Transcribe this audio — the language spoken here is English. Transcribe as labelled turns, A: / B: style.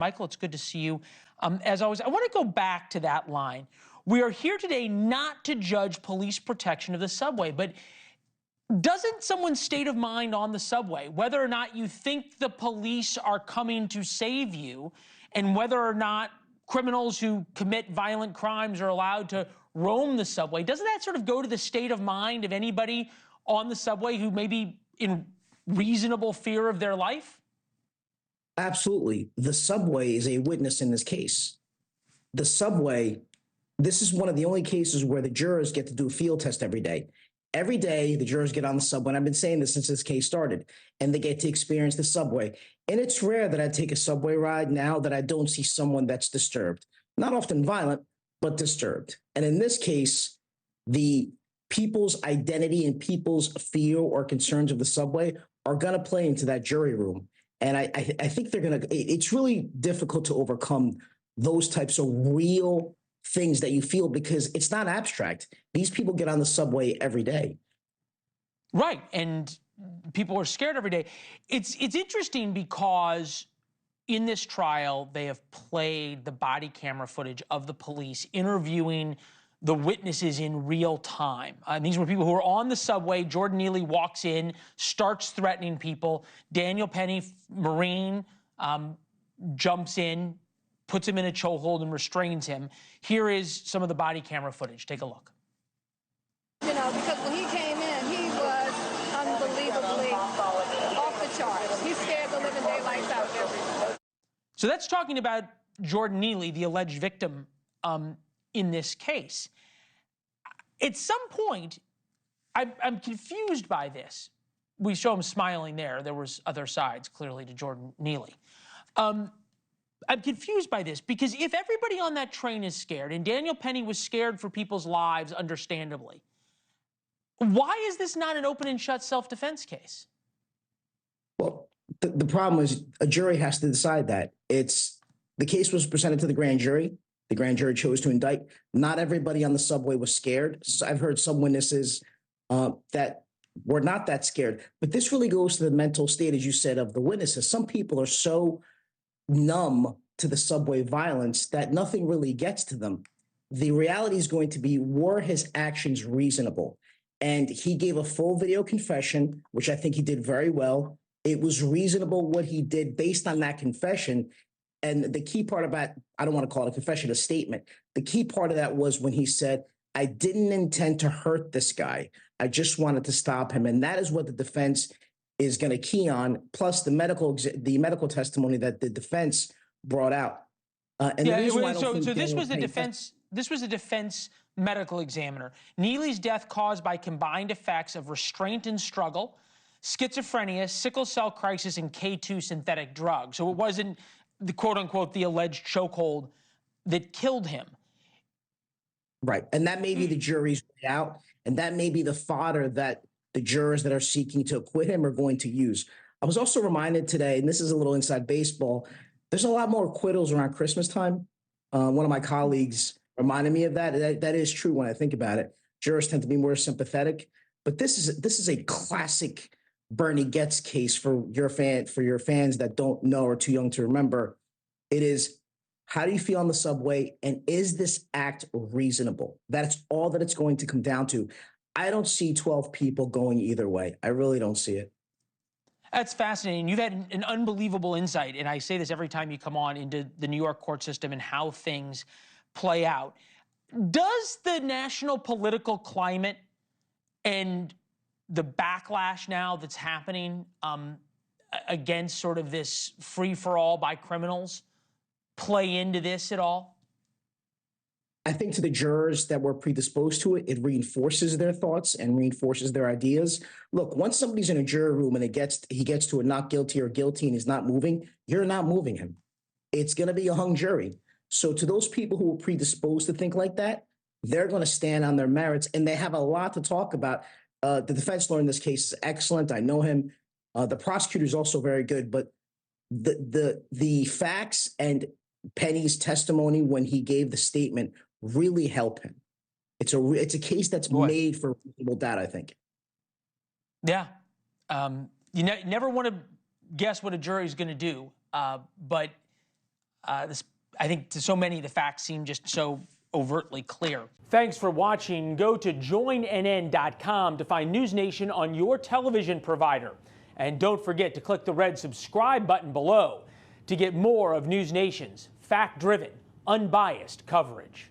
A: Michael, it's good to see you. As always, I want to go back to that line. We are here today not to judge police protection of the subway, but doesn't someone's state of mind on the subway, whether or not you think the police are coming to save you, and whether or not criminals who commit violent crimes are allowed to roam the subway, doesn't that sort of go to the state of mind of anybody on the subway who may be in reasonable fear of their life?
B: Absolutely. The subway is a witness in this case. The subway, this is one of the only cases where the jurors get to do a field test every day. Every day, the jurors get on the subway, and I've been saying this since this case started, and they get to experience the subway. And it's rare that I take a subway ride now that I don't see someone that's disturbed. Not often violent, but disturbed. And in this case, the people's identity and people's fear or concerns of the subway are going to play into that jury room. And I think they're going to, it's really difficult to overcome those types of real things that you feel because it's not abstract. These people get on the subway every day.
A: Right. And people are scared every day. It's interesting because in this trial, they have played the body camera footage of the police interviewing the witnesses in real time. These were people who were on the subway. Jordan Neely walks in, starts threatening people. Daniel Penny, Marine, jumps in, puts him in a chokehold and restrains him. Here is some of the body camera footage. Take a look.
C: You know, because when he came in, he was unbelievably off the charts. He scared the living daylights out of everyone.
A: So that's talking about Jordan Neely, the alleged victim in this case. At some point, I'm confused by this. We show him smiling there. There was other sides, clearly, to Jordan Neely. I'm confused by this because if everybody on that train is scared, and Daniel Penny was scared for people's lives, understandably, why is this not an open and shut self-defense case?
B: Well, the problem is a jury has to decide that. The case was presented to the grand jury. The grand jury chose to indict. Not everybody on the subway was scared. So I've heard some witnesses that were not that scared. But this really goes to the mental state, as you said, of the witnesses. Some people are so numb to the subway violence that nothing really gets to them. The reality is going to be, were his actions reasonable? And he gave a full video confession, which I think he did very well. It was reasonable what he did based on that confession. And the key part about, I don't want to call it a confession, a statement. The key part of that was when he said, I didn't intend to hurt this guy. I just wanted to stop him. And that is what the defense is going to key on, plus the medical testimony that the defense brought out.
A: So this was the defense medical examiner. Neely's death caused by combined effects of restraint and struggle, schizophrenia, sickle cell crisis, and K2 synthetic drugs. So it wasn't the quote-unquote the alleged chokehold that killed him.
B: Right. And that may be the jury's way out, and that may be the fodder that the jurors that are seeking to acquit him are going to use. I was also reminded today, and this is a little inside baseball, there's a lot more acquittals around Christmas time. One of my colleagues reminded me of that. That is true when I think about it. Jurors tend to be more sympathetic, but this is a classic Bernie Getz case for your fans that don't know or too young to remember. It is, how do you feel on the subway, and is this act reasonable? That's all that it's going to come down to. I don't see 12 people going either way. I really don't see it.
A: That's fascinating. You've had an unbelievable insight, and I say this every time you come on, into the New York court system and how things play out. Does the national political climate and the backlash now that's happening against sort of this free-for-all by criminals play into this at all?
B: I think to the jurors that were predisposed to it, it reinforces their thoughts and reinforces their ideas. Look, once somebody's in a jury room and he gets to a not guilty or guilty and he's not moving, you're not moving him. It's going to be a hung jury. So to those people who are predisposed to think like that, they're going to stand on their merits, and they have a lot to talk about. The defense lawyer in this case is excellent. I know him. The prosecutor is also very good, but the facts and Penny's testimony when he gave the statement really help him. It's a case that's made for reasonable doubt, I think.
A: Yeah. You never want to guess what a jury is going to do, but I think to so many, the facts seem just so overtly clear.
D: Thanks for watching. Go to joinnn.com to find NewsNation on your television provider. And don't forget to click the red subscribe button below to get more of NewsNation's fact-driven, unbiased coverage.